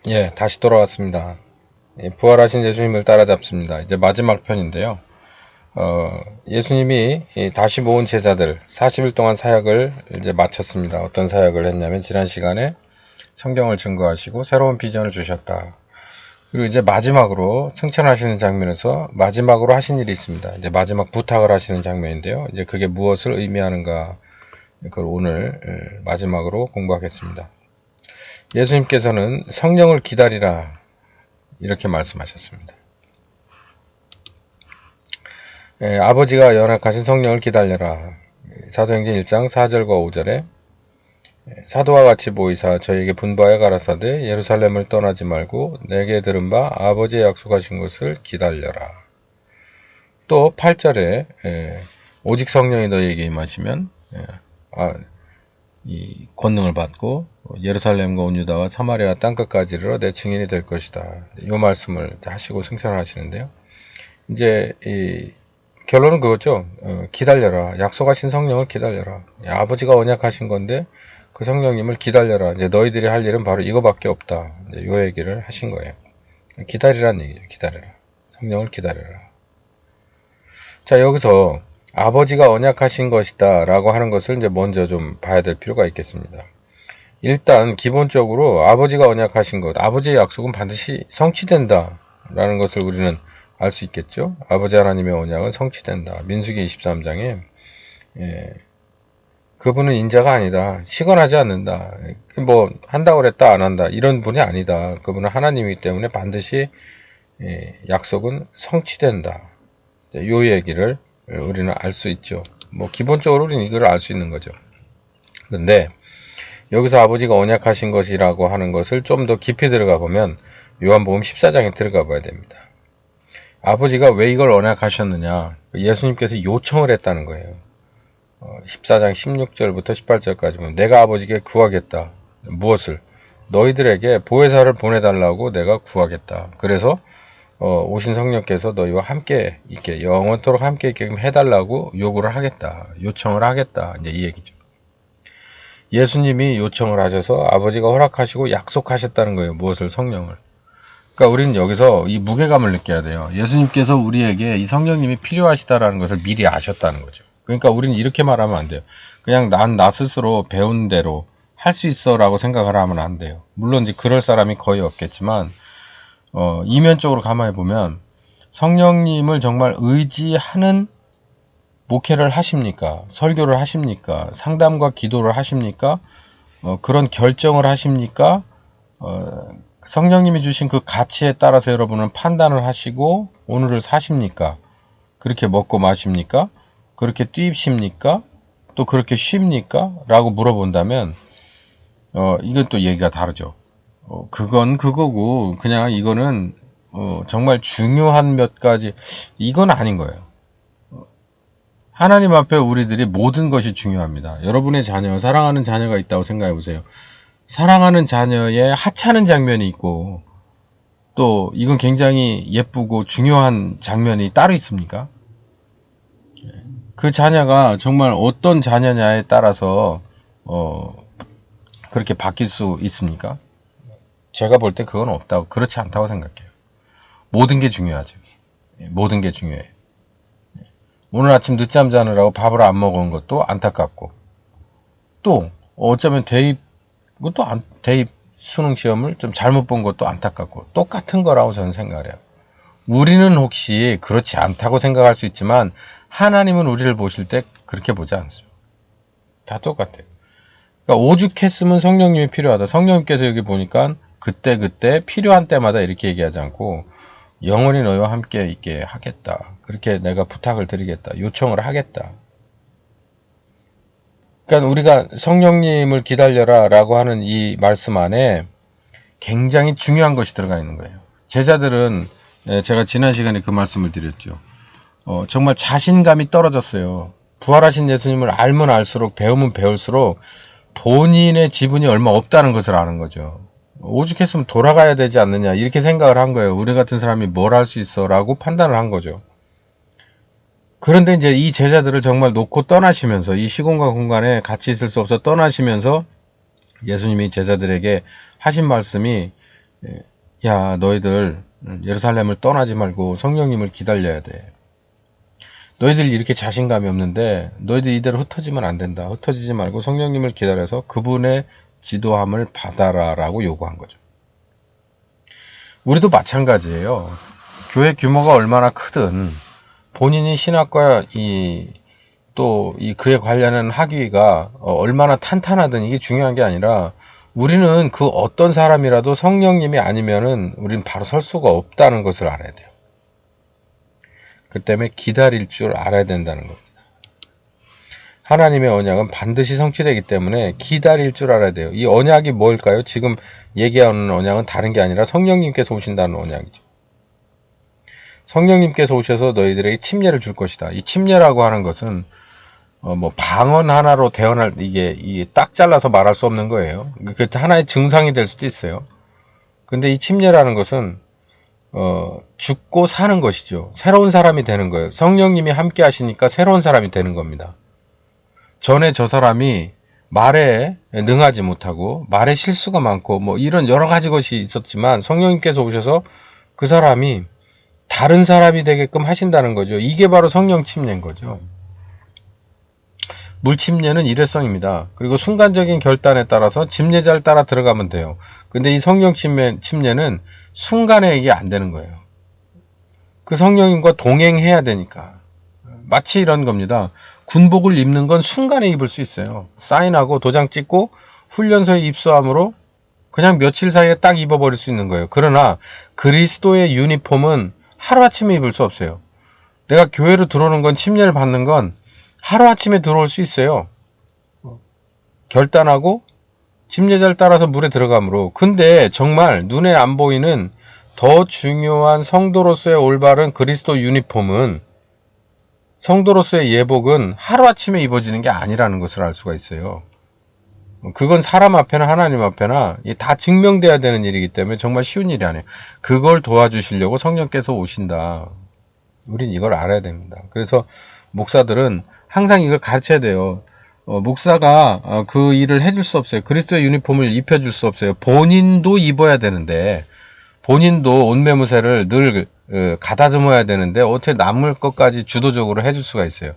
예, 다시 돌아왔습니다. 예, 부활하신 예수님을 따라잡습니다. 이제 마지막 편인데요. 예수님이 다시 모은 제자들 40일 동안 사역을 이제 마쳤습니다. 어떤 사역을 했냐면 지난 시간에 성경을 증거하시고 새로운 비전을 주셨다. 그리고 이제 마지막으로 승천하시는 장면에서 마지막으로 하신 일이 있습니다. 이제 마지막 부탁을 하시는 장면인데요. 이제 그게 무엇을 의미하는가 그걸 오늘 마지막으로 공부하겠습니다. 예수님께서는 성령을 기다리라 이렇게 말씀하셨습니다. 아버지가 연약하신 성령을 기다려라. 사도행전 1장 4절과 5절에 사도와 같이 모이사 저에게 분부하여 가라사대 예루살렘을 떠나지 말고 내게 들은 바 아버지의 약속하신 것을 기다려라. 또 8절에 오직 성령이 너희에게 임하시면 이 권능을 받고 예루살렘과 온 유다와 사마리아 땅끝까지 이르러 내 증인이 될 것이다. 이 말씀을 하시고 승천을 하시는데요. 이제 결론은 그거죠. 기다려라. 약속하신 성령을 기다려라. 아버지가 언약하신 건데 그 성령님을 기다려라. 이제 너희들이 할 일은 바로 이거밖에 없다. 이 얘기를 하신 거예요. 기다리라는 얘기죠. 기다려라. 성령을 기다려라. 자, 여기서 아버지가 언약하신 것이다 라고 하는 것을 이제 먼저 좀 봐야 될 필요가 있겠습니다. 일단 기본적으로 아버지가 언약하신 것, 아버지의 약속은 반드시 성취된다 라는 것을 우리는 알 수 있겠죠. 아버지 하나님의 언약은 성취된다. 민수기 23장에 그분은 인자가 아니다. 시건하지 않는다. 뭐 한다고 그랬다 안 한다 이런 분이 아니다. 그분은 하나님이기 때문에 반드시 약속은 성취된다. 요 얘기를 우리는 알 수 있죠. 뭐 기본적으로 우리는 이걸 알 수 있는 거죠. 근데 여기서 아버지가 언약하신 것이라고 하는 것을 좀 더 깊이 들어가 보면 요한복음 14장에 들어가 봐야 됩니다. 아버지가 왜 이걸 언약하셨느냐? 예수님께서 요청을 했다는 거예요. 14장 16절부터 18절까지 보면 내가 아버지께 구하겠다. 무엇을? 너희들에게 보혜사를 보내달라고 내가 구하겠다. 그래서 오신 성령께서 너희와 함께 있게 영원토록 함께 있게 해달라고 요구를 하겠다. 요청을 하겠다. 이제 이 얘기죠. 예수님이 요청을 하셔서 아버지가 허락하시고 약속하셨다는 거예요. 무엇을? 성령을. 그러니까 우리는 여기서 이 무게감을 느껴야 돼요. 예수님께서 우리에게 이 성령님이 필요하시다라는 것을 미리 아셨다는 거죠. 그러니까 우리는 이렇게 말하면 안 돼요. 그냥 나 스스로 배운 대로 할 수 있어 라고 생각을 하면 안 돼요. 물론 이제 그럴 사람이 거의 없겠지만 이면적으로 가만히 보면 성령님을 정말 의지하는 목회를 하십니까? 설교를 하십니까? 상담과 기도를 하십니까? 그런 결정을 하십니까? 성령님이 주신 그 가치에 따라서 여러분은 판단을 하시고 오늘을 사십니까? 그렇게 먹고 마십니까? 그렇게 뛰십니까? 또 그렇게 쉽니까? 라고 물어본다면 이건 또 얘기가 다르죠. 그건 그거고 그냥 이거는 정말 중요한 몇 가지 이건 아닌 거예요. 하나님 앞에 우리들이 모든 것이 중요합니다. 여러분의 자녀, 사랑하는 자녀가 있다고 생각해 보세요. 사랑하는 자녀의 하찮은 장면이 있고 또 이건 굉장히 예쁘고 중요한 장면이 따로 있습니까? 그 자녀가 정말 어떤 자녀냐에 따라서 그렇게 바뀔 수 있습니까? 제가 볼 때 그건 없다고 그렇지 않다고 생각해요. 모든 게 중요하죠. 모든 게 중요해요. 오늘 아침 늦잠 자느라고 밥을 안 먹은 것도 안타깝고 또 어쩌면 대입 수능 시험을 좀 잘못 본 것도 안타깝고 똑같은 거라고 저는 생각을 해요. 우리는 혹시 그렇지 않다고 생각할 수 있지만 하나님은 우리를 보실 때 그렇게 보지 않습니다. 다 똑같아요. 그러니까 오죽했으면 성령님이 필요하다. 성령님께서 여기 보니까 그때 필요한 때마다 이렇게 얘기하지 않고 영원히 너희와 함께 있게 하겠다. 그렇게 내가 부탁을 드리겠다. 요청을 하겠다. 그러니까 우리가 성령님을 기다려라 라고 하는 이 말씀 안에 굉장히 중요한 것이 들어가 있는 거예요. 제자들은 제가 지난 시간에 그 말씀을 드렸죠. 정말 자신감이 떨어졌어요. 부활하신 예수님을 알면 알수록 배우면 배울수록 본인의 지분이 얼마 없다는 것을 아는 거죠. 오죽했으면 돌아가야 되지 않느냐 이렇게 생각을 한 거예요. 우리 같은 사람이 뭘 할 수 있어 라고 판단을 한 거죠. 그런데 이제 이 제자들을 정말 놓고 떠나시면서 이 시공과 공간에 같이 있을 수 없어 떠나시면서 예수님이 제자들에게 하신 말씀이 야, 너희들 예루살렘을 떠나지 말고 성령님을 기다려야 돼. 너희들 이렇게 자신감이 없는데 너희들 이대로 흩어지면 안 된다. 흩어지지 말고 성령님을 기다려서 그분의 지도함을 받아라라고 요구한 거죠. 우리도 마찬가지예요. 교회 규모가 얼마나 크든 본인이 신학과 그에 관련한 학위가 얼마나 탄탄하든 이게 중요한 게 아니라 우리는 그 어떤 사람이라도 성령님이 아니면은 우리는 바로 설 수가 없다는 것을 알아야 돼요. 그 때문에 기다릴 줄 알아야 된다는 겁니다. 하나님의 언약은 반드시 성취되기 때문에 기다릴 줄 알아야 돼요. 이 언약이 뭘까요? 지금 얘기하는 언약은 다른 게 아니라 성령님께서 오신다는 언약이죠. 성령님께서 오셔서 너희들에게 침례를 줄 것이다. 이 침례라고 하는 것은 방언 하나로 대언할 이게 딱 잘라서 말할 수 없는 거예요. 그 하나의 증상이 될 수도 있어요. 근데 이 침례라는 것은 죽고 사는 것이죠. 새로운 사람이 되는 거예요. 성령님이 함께 하시니까 새로운 사람이 되는 겁니다. 전에 저 사람이 말에 능하지 못하고 말에 실수가 많고 이런 여러 가지 것이 있었지만 성령님께서 오셔서 그 사람이 다른 사람이 되게끔 하신다는 거죠. 이게 바로 성령 침례인 거죠. 물 침례는 일회성입니다. 그리고 순간적인 결단에 따라서 침례자를 따라 들어가면 돼요. 근데 이 성령 침례는 순간에 이게 안 되는 거예요. 그 성령님과 동행해야 되니까. 마치 이런 겁니다. 군복을 입는 건 순간에 입을 수 있어요. 사인하고 도장 찍고 훈련소에 입소함으로 그냥 며칠 사이에 딱 입어버릴 수 있는 거예요. 그러나 그리스도의 유니폼은 하루아침에 입을 수 없어요. 내가 교회로 들어오는 건 침례를 받는 건 하루아침에 들어올 수 있어요. 결단하고 침례자를 따라서 물에 들어가므로. 근데 정말 눈에 안 보이는 더 중요한 성도로서의 올바른 그리스도 유니폼은 성도로서의 예복은 하루아침에 입어지는 게 아니라는 것을 알 수가 있어요. 그건 사람 앞에나 하나님 앞에나 다 증명돼야 되는 일이기 때문에 정말 쉬운 일이 아니에요. 그걸 도와주시려고 성령께서 오신다. 우린 이걸 알아야 됩니다. 그래서 목사들은 항상 이걸 가르쳐야 돼요. 목사가 그 일을 해줄 수 없어요. 그리스도의 유니폼을 입혀줄 수 없어요. 본인도 입어야 되는데 본인도 옷매무새를 늘 가다듬어야 되는데 어떻게 남을 것까지 주도적으로 해줄 수가 있어요.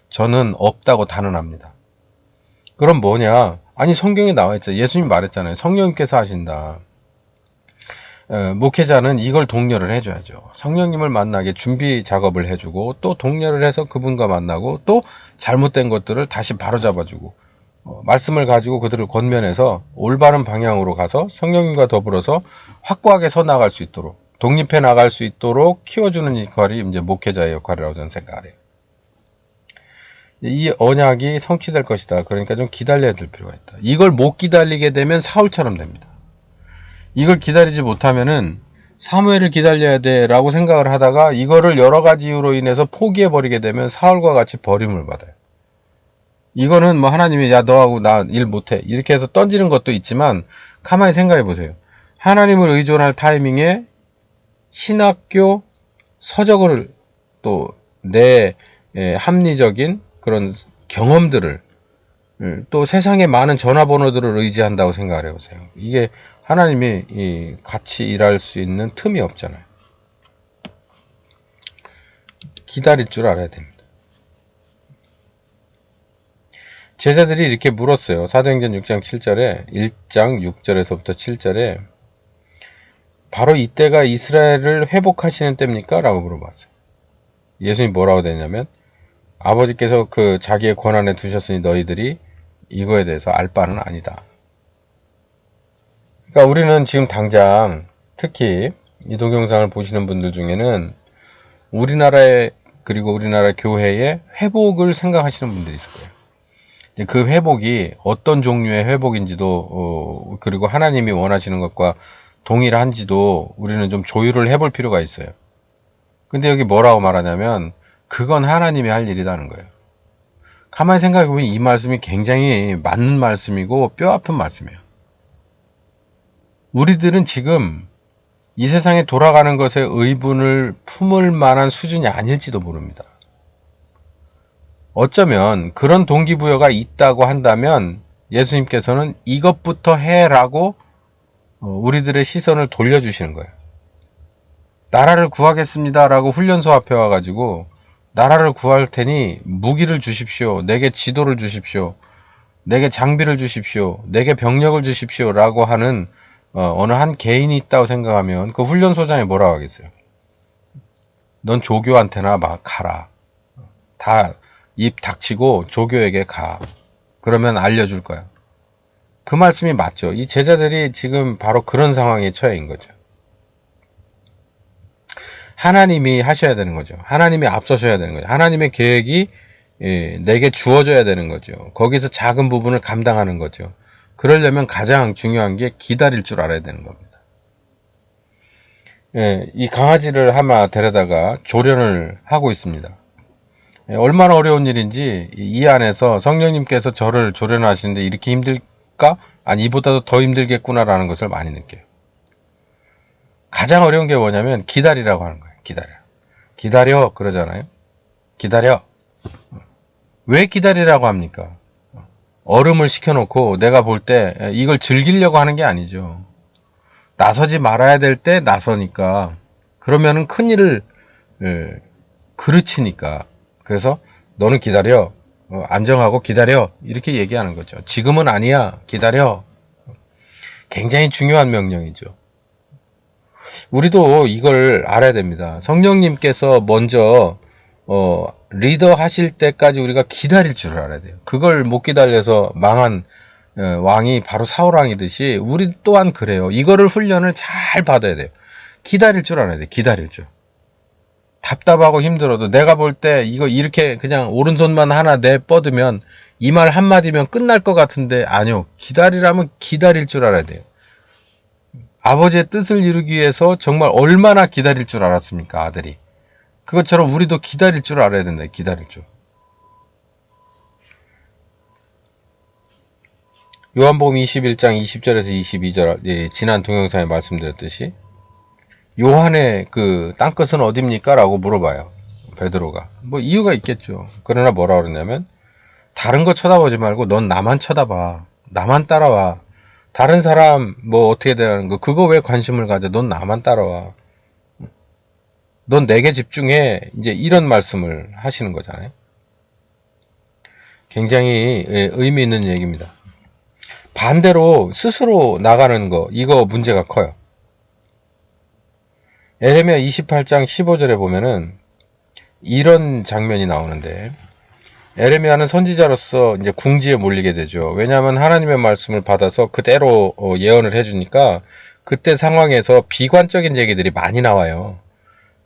저는 없다고 단언합니다. 그럼 뭐냐? 아니 성경에 나와 있죠. 예수님 말했잖아요. 성령님께서 하신다. 목회자는 이걸 독려를 해줘야죠. 성령님을 만나게 준비 작업을 해주고 또 독려를 해서 그분과 만나고 또 잘못된 것들을 다시 바로잡아주고 말씀을 가지고 그들을 권면해서 올바른 방향으로 가서 성령님과 더불어서 확고하게 서 나갈 수 있도록 독립해 나갈 수 있도록 키워주는 역할이 이제 목회자의 역할이라고 저는 생각해요. 이 언약이 성취될 것이다. 그러니까 좀 기다려야 될 필요가 있다. 이걸 못 기다리게 되면 사울처럼 됩니다. 이걸 기다리지 못하면은 사무엘을 기다려야 돼 라고 생각을 하다가 이거를 여러 가지 이유로 인해서 포기해 버리게 되면 사울과 같이 버림을 받아요. 이거는 하나님이 야 너하고 나 일 못해 이렇게 해서 던지는 것도 있지만 가만히 생각해 보세요. 하나님을 의존할 타이밍에 신학교 서적을 또 내 합리적인 그런 경험들을 또 세상의 많은 전화번호들을 의지한다고 생각을 해보세요. 이게 하나님이 같이 일할 수 있는 틈이 없잖아요. 기다릴 줄 알아야 됩니다. 제자들이 이렇게 물었어요. 사도행전 6장 7절에 1장 6절에서부터 7절에 바로 이때가 이스라엘을 회복하시는 때입니까? 라고 물어봤어요. 예수님이 뭐라고 되냐면 아버지께서 그 자기의 권한에 두셨으니 너희들이 이거에 대해서 알 바는 아니다. 그러니까 우리는 지금 당장 특히 이 동영상을 보시는 분들 중에는 우리나라의 그리고 우리나라 교회의 회복을 생각하시는 분들이 있을 거예요. 그 회복이 어떤 종류의 회복인지도 그리고 하나님이 원하시는 것과 동일한지도 우리는 좀 조율을 해볼 필요가 있어요. 근데 여기 뭐라고 말하냐면 그건 하나님이 할 일이라는 거예요. 가만히 생각해보면 이 말씀이 굉장히 맞는 말씀이고 뼈아픈 말씀이에요. 우리들은 지금 이 세상에 돌아가는 것에 의분을 품을 만한 수준이 아닐지도 모릅니다. 어쩌면 그런 동기부여가 있다고 한다면 예수님께서는 이것부터 해라고 우리들의 시선을 돌려주시는 거예요. 나라를 구하겠습니다 라고 훈련소 앞에 와가지고 나라를 구할 테니 무기를 주십시오. 내게 지도를 주십시오. 내게 장비를 주십시오. 내게 병력을 주십시오. 라고 하는 어느 한 개인이 있다고 생각하면 그 훈련소장이 뭐라고 하겠어요? 넌 조교한테나 막 가라. 다 입 닥치고 조교에게 가. 그러면 알려줄 거야. 그 말씀이 맞죠. 이 제자들이 지금 바로 그런 상황에 처해 있는 거죠. 하나님이 하셔야 되는 거죠. 하나님이 앞서셔야 되는 거죠. 하나님의 계획이 내게 주어져야 되는 거죠. 거기서 작은 부분을 감당하는 거죠. 그러려면 가장 중요한 게 기다릴 줄 알아야 되는 겁니다. 이 강아지를 하나 데려다가 조련을 하고 있습니다. 얼마나 어려운 일인지 이 안에서 성령님께서 저를 조련하시는데 이렇게 힘들까? 아니 이보다도 더 힘들겠구나라는 것을 많이 느껴요. 가장 어려운 게 뭐냐면 기다리라고 하는 거예요. 기다려 그러잖아요. 기다려. 왜 기다리라고 합니까? 얼음을 시켜놓고 내가 볼 때 이걸 즐기려고 하는 게 아니죠. 나서지 말아야 될 때 나서니까. 그러면은 큰일을 그르치니까. 그래서 너는 기다려. 안정하고 기다려. 이렇게 얘기하는 거죠. 지금은 아니야. 기다려. 굉장히 중요한 명령이죠. 우리도 이걸 알아야 됩니다. 성령님께서 먼저 리더 하실 때까지 우리가 기다릴 줄 알아야 돼요. 그걸 못 기다려서 망한 왕이 바로 사울왕이듯이 우리 또한 그래요. 이거를 훈련을 잘 받아야 돼요. 기다릴 줄 알아야 돼요. 기다릴 줄. 답답하고 힘들어도 내가 볼 때 이거 이렇게 그냥 오른손만 하나 내뻗으면 이 말 한마디면 끝날 것 같은데 아니요. 기다리라면 기다릴 줄 알아야 돼요. 아버지의 뜻을 이루기 위해서 정말 얼마나 기다릴 줄 알았습니까, 아들이. 그것처럼 우리도 기다릴 줄 알아야 된다. 기다릴 줄. 요한복음 21장 20절에서 22절 지난 동영상에 말씀드렸듯이 요한의 그 땅끝은 어딥니까? 라고 물어봐요. 베드로가. 뭐 이유가 있겠죠. 그러나 뭐라 그러냐면 다른 거 쳐다보지 말고 넌 나만 쳐다봐. 나만 따라와. 다른 사람 뭐 어떻게 되는 거 그거 왜 관심을 가져? 넌 나만 따라와. 넌 내게 집중해. 이제 이런 말씀을 하시는 거잖아요. 굉장히 의미 있는 얘기입니다. 반대로 스스로 나가는 거 이거 문제가 커요. 에레미야 28장 15절에 보면은 이런 장면이 나오는데 에레미야는 선지자로서 이제 궁지에 몰리게 되죠. 왜냐하면 하나님의 말씀을 받아서 그대로 예언을 해주니까 그때 상황에서 비관적인 얘기들이 많이 나와요.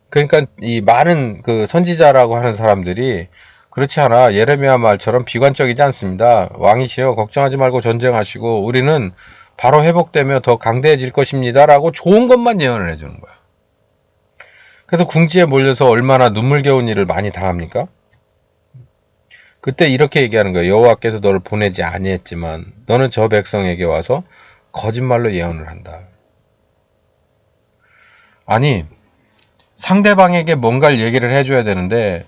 그러니까 이 많은 그 선지자라고 하는 사람들이 그렇지 않아. 예레미야 말처럼 비관적이지 않습니다. 왕이시여 걱정하지 말고 전쟁하시고 우리는 바로 회복되며 더 강대해질 것입니다. 라고 좋은 것만 예언을 해주는 거야. 그래서 궁지에 몰려서 얼마나 눈물겨운 일을 많이 당합니까? 그때 이렇게 얘기하는 거예요. 여호와께서 너를 보내지 아니했지만 너는 저 백성에게 와서 거짓말로 예언을 한다. 아니 상대방에게 뭔가를 얘기를 해줘야 되는데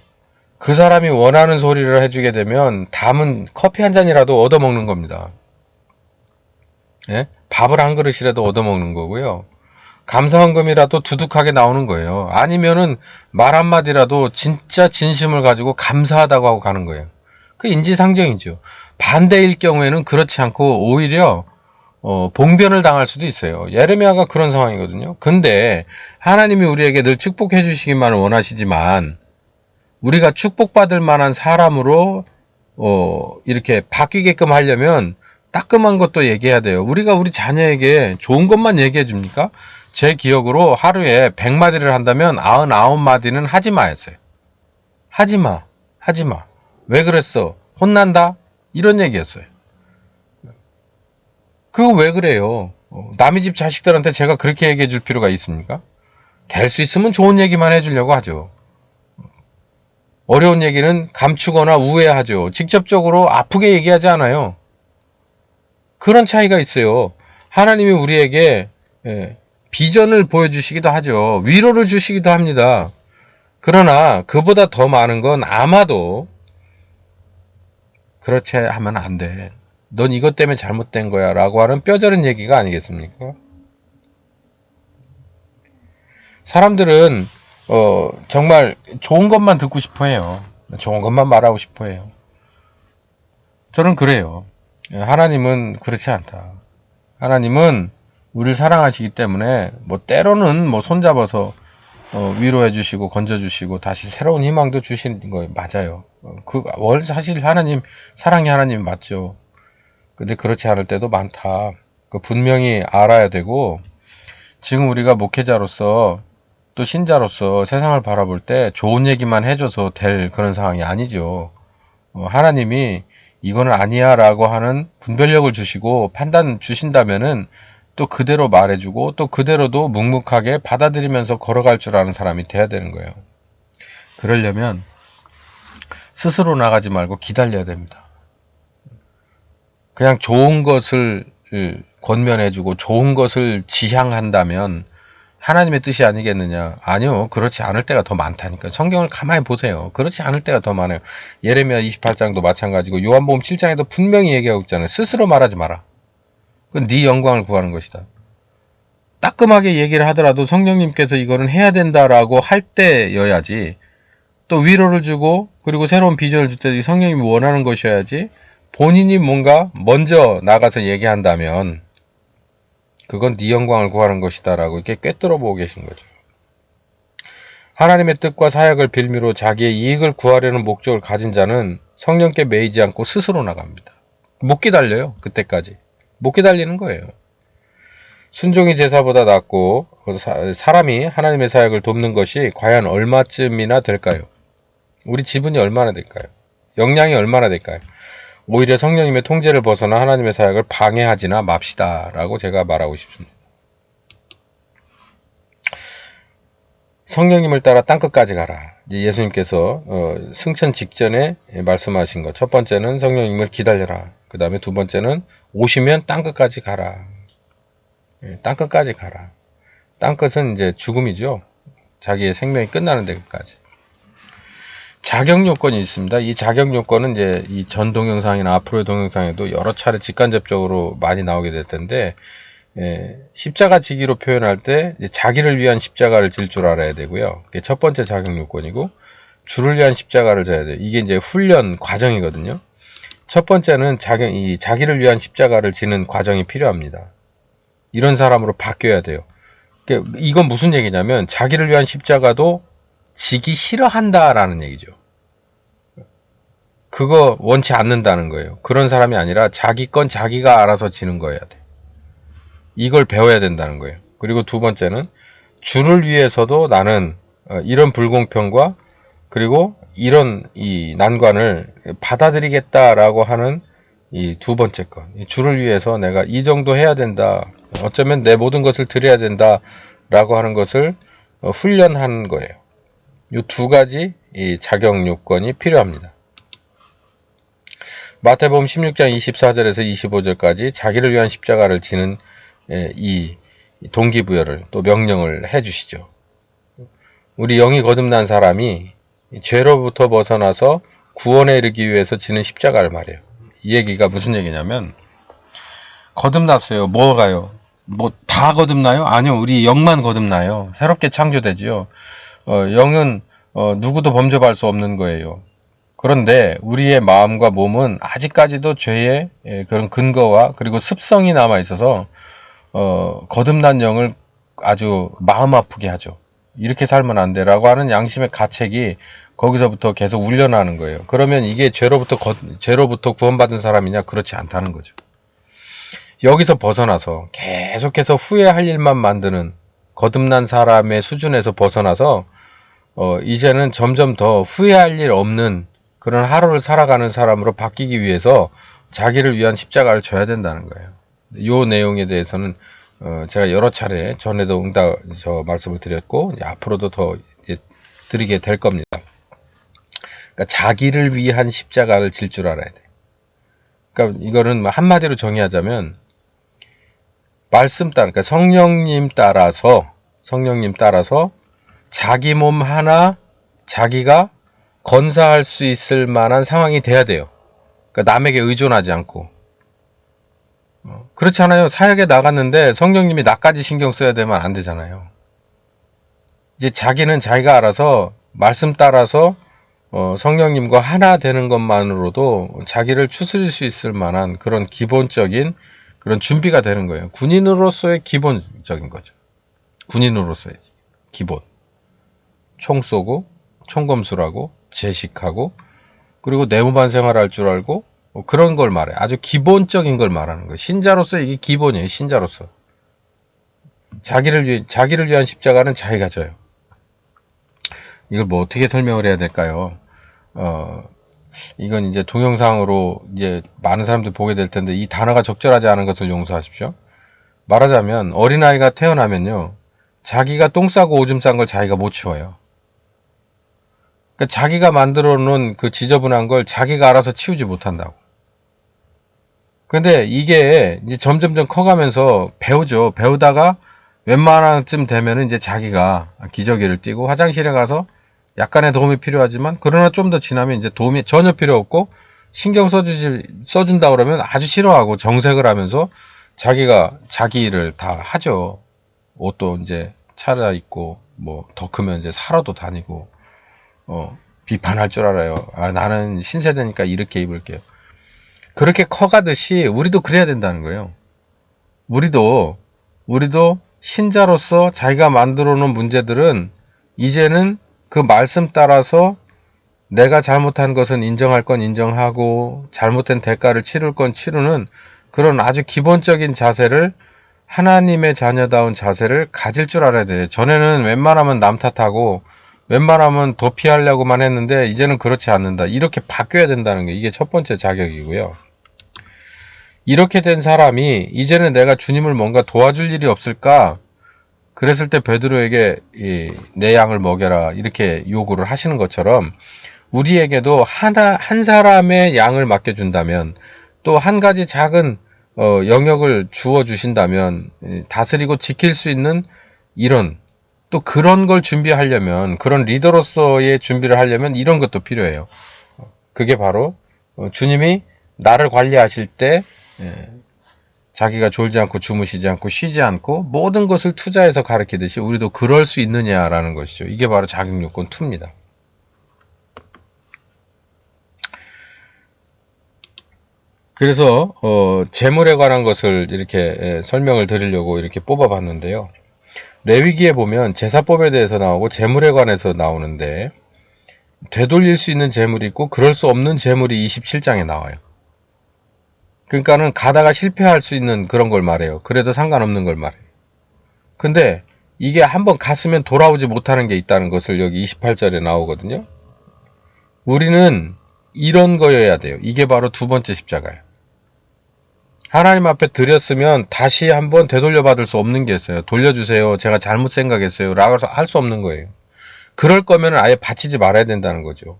그 사람이 원하는 소리를 해주게 되면 담은 커피 한 잔이라도 얻어먹는 겁니다. 예? 밥을 한 그릇이라도 얻어먹는 거고요. 감사헌금이라도 두둑하게 나오는 거예요. 아니면은 말 한마디라도 진짜 진심을 가지고 감사하다고 하고 가는 거예요. 그 인지상정이죠. 반대일 경우에는 그렇지 않고 오히려 봉변을 당할 수도 있어요. 예레미야가 그런 상황이거든요. 근데 하나님이 우리에게 늘 축복해 주시기만 원하시지만 우리가 축복받을 만한 사람으로 이렇게 바뀌게끔 하려면 따끔한 것도 얘기해야 돼요. 우리가 우리 자녀에게 좋은 것만 얘기해 줍니까? 제 기억으로 하루에 100마디를 한다면 99마디는 하지마였어요. 하지마. 왜 그랬어? 혼난다? 이런 얘기였어요. 그거 왜 그래요? 남의 집 자식들한테 제가 그렇게 얘기해 줄 필요가 있습니까? 될 수 있으면 좋은 얘기만 해주려고 하죠. 어려운 얘기는 감추거나 우회하죠. 직접적으로 아프게 얘기하지 않아요. 그런 차이가 있어요. 하나님이 우리에게 비전을 보여주시기도 하죠. 위로를 주시기도 합니다. 그러나 그보다 더 많은 건 아마도 그렇지 하면 안 돼. 넌 이것 때문에 잘못된 거야 라고 하는 뼈저린 얘기가 아니겠습니까? 사람들은 정말 좋은 것만 듣고 싶어 해요. 좋은 것만 말하고 싶어 해요. 저는 그래요. 하나님은 그렇지 않다. 하나님은 우리를 사랑하시기 때문에 뭐 때로는 뭐 손잡아서 위로해 주시고 건져 주시고 다시 새로운 희망도 주시는 거예요. 맞아요. 원래 사실 하나님 사랑의 하나님 맞죠. 근데 그렇지 않을 때도 많다. 분명히 알아야 되고, 지금 우리가 목회자로서 또 신자로서 세상을 바라볼 때 좋은 얘기만 해줘서 될 그런 상황이 아니죠. 하나님이 이거는 아니야 라고 하는 분별력을 주시고 판단 주신다면은 또 그대로 말해주고 또 그대로도 묵묵하게 받아들이면서 걸어갈 줄 아는 사람이 돼야 되는 거예요. 그러려면 스스로 나가지 말고 기다려야 됩니다. 그냥 좋은 것을 권면해주고 좋은 것을 지향한다면 하나님의 뜻이 아니겠느냐? 아니요. 그렇지 않을 때가 더 많다니까. 성경을 가만히 보세요. 그렇지 않을 때가 더 많아요. 예레미야 28장도 마찬가지고 요한복음 7장에도 분명히 얘기하고 있잖아요. 스스로 말하지 마라. 그건 네 영광을 구하는 것이다. 따끔하게 얘기를 하더라도 성령님께서 이거는 해야 된다라고 할 때여야지, 또 위로를 주고 그리고 새로운 비전을 줄 때 성령님이 원하는 것이어야지, 본인이 뭔가 먼저 나가서 얘기한다면 그건 네 영광을 구하는 것이다 라고 이렇게 꿰뚫어 보고 계신 거죠. 하나님의 뜻과 사역을 빌미로 자기의 이익을 구하려는 목적을 가진 자는 성령께 매이지 않고 스스로 나갑니다. 못 기다려요. 그때까지 못 기다리는 거예요. 순종이 제사보다 낫고 사람이 하나님의 사역을 돕는 것이 과연 얼마쯤이나 될까요? 우리 지분이 얼마나 될까요? 역량이 얼마나 될까요? 오히려 성령님의 통제를 벗어나 하나님의 사역을 방해하지나 맙시다 라고 제가 말하고 싶습니다. 성령님을 따라 땅끝까지 가라. 예수님께서 승천 직전에 말씀하신 것. 첫 번째는 성령님을 기다려라. 그 다음에 두 번째는 오시면 땅끝까지 가라. 땅끝까지 가라. 땅끝은 이제 죽음이죠. 자기의 생명이 끝나는 데까지. 자격 요건이 있습니다. 이 자격 요건은 이제 이 전 동영상이나 앞으로의 동영상에도 여러 차례 직간접적으로 많이 나오게 될 텐데, 십자가 지기로 표현할 때 자기를 위한 십자가를 질 줄 알아야 되고요. 그게 첫 번째 자격 요건이고, 주를 위한 십자가를 져야 돼요. 이게 이제 훈련 과정이거든요. 첫 번째는 자기를 위한 십자가를 지는 과정이 필요합니다. 이런 사람으로 바뀌어야 돼요. 이건 무슨 얘기냐면 자기를 위한 십자가도 지기 싫어한다라는 얘기죠. 그거 원치 않는다는 거예요. 그런 사람이 아니라 자기 건 자기가 알아서 지는 거여야 돼. 이걸 배워야 된다는 거예요. 그리고 두 번째는 주를 위해서도 나는 이런 불공평과 그리고 이런 이 난관을 받아들이겠다라고 하는 이 두 번째 것. 주를 위해서 내가 이 정도 해야 된다. 어쩌면 내 모든 것을 드려야 된다라고 하는 것을 훈련한 거예요. 이 두 가지 이 자격 요건이 필요합니다. 마태복음 16장 24절에서 25절까지 자기를 위한 십자가를 지는 이 동기부여를 또 명령을 해주시죠. 우리 영이 거듭난 사람이 죄로부터 벗어나서 구원에 이르기 위해서 지는 십자가를 말해요. 이 얘기가 무슨 얘기냐면, 거듭났어요. 뭐가요? 뭐 다 거듭나요? 아니요. 우리 영만 거듭나요. 새롭게 창조되지요. 영은 누구도 범접할 수 없는 거예요. 그런데 우리의 마음과 몸은 아직까지도 죄의 그런 근거와 그리고 습성이 남아 있어서 거듭난 영을 아주 마음 아프게 하죠. 이렇게 살면 안 돼라고 하는 양심의 가책이 거기서부터 계속 울려나는 거예요. 그러면 이게 죄로부터 구원받은 사람이냐? 그렇지 않다는 거죠. 여기서 벗어나서 계속해서 후회할 일만 만드는 거듭난 사람의 수준에서 벗어나서 이제는 점점 더 후회할 일 없는 그런 하루를 살아가는 사람으로 바뀌기 위해서 자기를 위한 십자가를 져야 된다는 거예요. 이 내용에 대해서는 제가 여러 차례 전에도 말씀을 드렸고 이제 앞으로도 더 이제 드리게 될 겁니다. 그러니까 자기를 위한 십자가를 질 줄 알아야 돼. 그러니까 이거는 한마디로 정의하자면 말씀 따라, 그러니까 성령님 따라서 자기 몸 하나 자기가 건사할 수 있을 만한 상황이 돼야 돼요. 그러니까 남에게 의존하지 않고. 그렇지 않아요. 사역에 나갔는데 성령님이 나까지 신경 써야 되면 안 되잖아요. 이제 자기는 자기가 알아서 말씀 따라서 성령님과 하나 되는 것만으로도 자기를 추스릴 수 있을 만한 그런 기본적인 그런 준비가 되는 거예요. 군인으로서의 기본적인 거죠. 군인으로서의 기본. 총 쏘고, 총검술하고, 제식하고, 그리고 내무반 생활할 줄 알고, 그런 걸 말해. 아주 기본적인 걸 말하는 거예요. 신자로서 이게 기본이에요. 신자로서. 자기를 위한 십자가는 자기가 져요. 이걸 뭐 어떻게 설명을 해야 될까요? 이건 이제 동영상으로 이제 많은 사람들이 보게 될 텐데 이 단어가 적절하지 않은 것을 용서하십시오. 말하자면 어린아이가 태어나면요. 자기가 똥 싸고 오줌 싼 걸 자기가 못 치워요. 그러니까 자기가 만들어 놓은 그 지저분한 걸 자기가 알아서 치우지 못한다고. 근데 이게 이제 점점점 커가면서 배우죠. 배우다가 웬만한쯤 되면은 이제 자기가 기저귀를 띠고 화장실에 가서 약간의 도움이 필요하지만 그러나 좀 더 지나면 이제 도움이 전혀 필요 없고 신경 써준다 그러면 아주 싫어하고 정색을 하면서 자기가 자기 일을 다 하죠. 옷도 이제 차려입고 뭐 더 크면 이제 사러도 다니고 비판할 줄 알아요. 아, 나는 신세대니까 이렇게 입을게요. 그렇게 커가듯이 우리도 그래야 된다는 거예요. 우리도 신자로서 자기가 만들어 놓은 문제들은 이제는 그 말씀 따라서 내가 잘못한 것은 인정할 건 인정하고 잘못된 대가를 치를 건 치르는 그런 아주 기본적인 자세를 하나님의 자녀다운 자세를 가질 줄 알아야 돼요. 전에는 웬만하면 남 탓하고 웬만하면 도피하려고만 했는데 이제는 그렇지 않는다. 이렇게 바뀌어야 된다는 게 이게 첫 번째 자격이고요. 이렇게 된 사람이 이제는 내가 주님을 뭔가 도와줄 일이 없을까? 그랬을 때 베드로에게 내 양을 먹여라 이렇게 요구를 하시는 것처럼 우리에게도 한 사람의 양을 맡겨준다면 또 한 가지 작은 영역을 주어 주신다면 다스리고 지킬 수 있는 이런 또 그런 걸 준비하려면 그런 리더로서의 준비를 하려면 이런 것도 필요해요. 그게 바로 주님이 나를 관리하실 때 자기가 졸지 않고 주무시지 않고 쉬지 않고 모든 것을 투자해서 가르치듯이 우리도 그럴 수 있느냐라는 것이죠. 이게 바로 자격요건 2입니다. 그래서 재물에 관한 것을 이렇게 설명을 드리려고 이렇게 뽑아봤는데요. 레위기에 보면 제사법에 대해서 나오고 재물에 관해서 나오는데 되돌릴 수 있는 재물이 있고 그럴 수 없는 재물이 27장에 나와요. 그러니까는 가다가 실패할 수 있는 그런 걸 말해요. 그래도 상관없는 걸 말해요. 근데 이게 한번 갔으면 돌아오지 못하는 게 있다는 것을 여기 28절에 나오거든요. 우리는 이런 거여야 돼요. 이게 바로 두 번째 십자가예요. 하나님 앞에 드렸으면 다시 한번 되돌려 받을 수 없는 게 있어요. 돌려주세요. 제가 잘못 생각했어요. 라고 해서 할 수 없는 거예요. 그럴 거면 아예 바치지 말아야 된다는 거죠.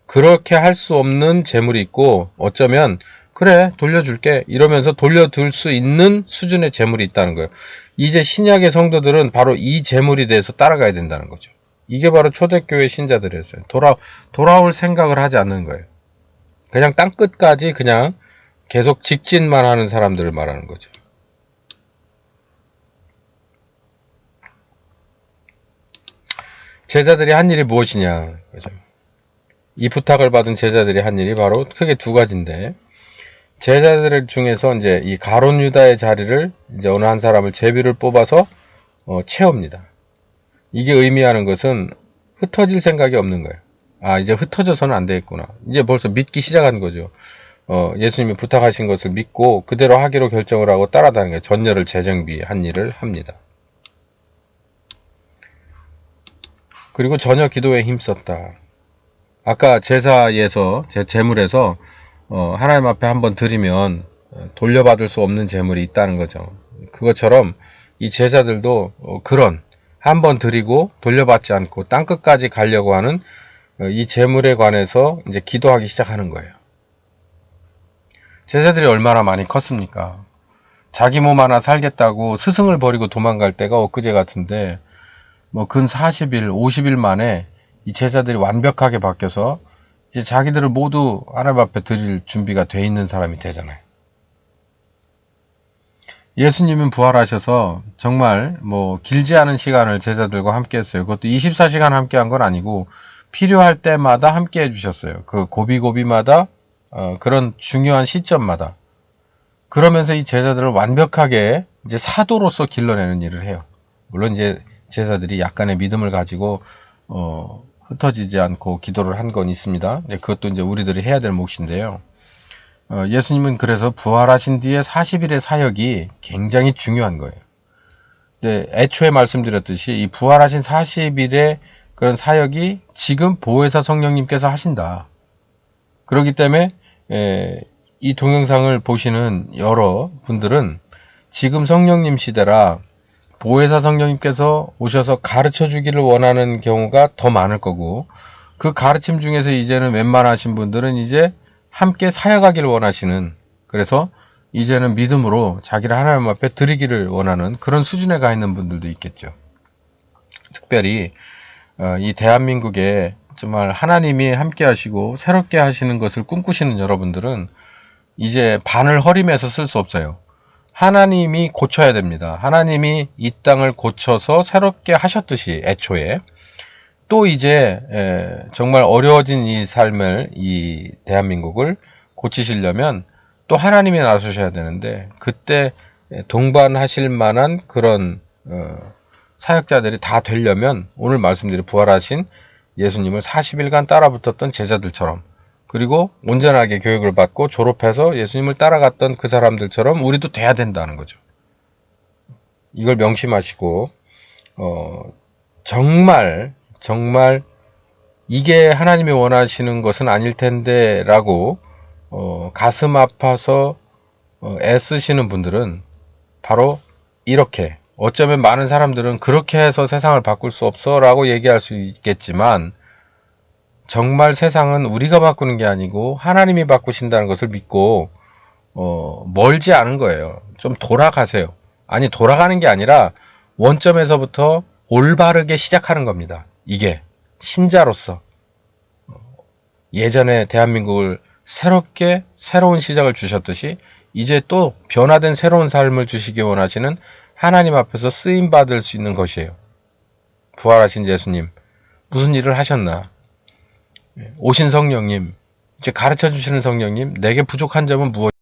그렇게 할 수 없는 재물이 있고 어쩌면 그래 돌려줄게 이러면서 돌려둘 수 있는 수준의 재물이 있다는 거예요. 이제 신약의 성도들은 바로 이 재물에 대해서 따라가야 된다는 거죠. 이게 바로 초대교회 신자들이었어요. 돌아올 생각을 하지 않는 거예요. 그냥 땅끝까지 그냥 계속 직진만 하는 사람들을 말하는 거죠. 제자들이 한 일이 무엇이냐. 그죠? 이 부탁을 받은 제자들이 한 일이 바로 크게 두 가지인데, 제자들 중에서 이제 이 가론 유다의 자리를 이제 어느 한 사람을 제비를 뽑아서 채웁니다. 이게 의미하는 것은 흩어질 생각이 없는 거예요. 아, 이제 흩어져서는 안 되겠구나. 이제 벌써 믿기 시작한 거죠. 예수님이 부탁하신 것을 믿고 그대로 하기로 결정을 하고 따라다니는 거예요. 전열을 재정비한 일을 합니다. 그리고 전혀 기도에 힘썼다. 아까 제사에서 제물에서 하나님 앞에 한번 드리면 돌려받을 수 없는 재물이 있다는 거죠. 그것처럼 이 제자들도 그런 한번 드리고 돌려받지 않고 땅끝까지 가려고 하는 이 재물에 관해서 이제 기도하기 시작하는 거예요. 제자들이 얼마나 많이 컸습니까? 자기 몸 하나 살겠다고 스승을 버리고 도망갈 때가 엊그제 같은데 뭐 근 40일, 50일 만에 이 제자들이 완벽하게 바뀌어서 이제 자기들을 모두 하나님 앞에 드릴 준비가 돼 있는 사람이 되잖아요. 예수님은 부활하셔서 정말 뭐 길지 않은 시간을 제자들과 함께 했어요. 그것도 24시간 함께 한 건 아니고 필요할 때마다 함께 해주셨어요. 그 고비고비마다 그런 중요한 시점마다. 그러면서 이 제자들을 완벽하게 이제 사도로서 길러내는 일을 해요. 물론 이제 제자들이 약간의 믿음을 가지고 흩어지지 않고 기도를 한 건 있습니다. 그것도 이제 우리들이 해야 될 몫인데요. 예수님은 그래서 부활하신 뒤에 40일의 사역이 굉장히 중요한 거예요. 근데 애초에 말씀드렸듯이 이 부활하신 40일의 그런 사역이 지금 보혜사 성령님께서 하신다. 그렇기 때문에 이 동영상을 보시는 여러 분들은 지금 성령님 시대라 보혜사 성령님께서 오셔서 가르쳐 주기를 원하는 경우가 더 많을 거고, 그 가르침 중에서 이제는 웬만하신 분들은 이제 함께 사역하기를 원하시는, 그래서 이제는 믿음으로 자기를 하나님 앞에 드리기를 원하는 그런 수준에 가 있는 분들도 있겠죠. 특별히 이 대한민국에 정말 하나님이 함께 하시고 새롭게 하시는 것을 꿈꾸시는 여러분들은 이제 반을 허리매서 쓸 수 없어요. 하나님이 고쳐야 됩니다. 하나님이 이 땅을 고쳐서 새롭게 하셨듯이 애초에 또 이제 정말 어려워진 이 삶을, 이 대한민국을 고치시려면 또 하나님이 나서셔야 되는데, 그때 동반하실 만한 그런 사역자들이 다 되려면 오늘 말씀드린 부활하신 예수님을 40일간 따라붙었던 제자들처럼, 그리고 온전하게 교육을 받고 졸업해서 예수님을 따라갔던 그 사람들처럼 우리도 돼야 된다는 거죠. 이걸 명심하시고 정말 이게 하나님이 원하시는 것은 아닐 텐데 라고 가슴 아파서 애쓰시는 분들은 바로 이렇게, 어쩌면 많은 사람들은 그렇게 해서 세상을 바꿀 수 없어 라고 얘기할 수 있겠지만, 정말 세상은 우리가 바꾸는 게 아니고 하나님이 바꾸신다는 것을 믿고 멀지 않은 거예요. 좀 돌아가세요. 아니, 돌아가는 게 아니라 원점에서부터 올바르게 시작하는 겁니다. 이게 신자로서 예전에 대한민국을 새롭게 새로운 시작을 주셨듯이 이제 또 변화된 새로운 삶을 주시기 원하시는 하나님 앞에서 쓰임받을 수 있는 것이에요. 부활하신 예수님 무슨 일을 하셨나? 오신 성령님, 이제 가르쳐 주시는 성령님, 내게 부족한 점은 무엇?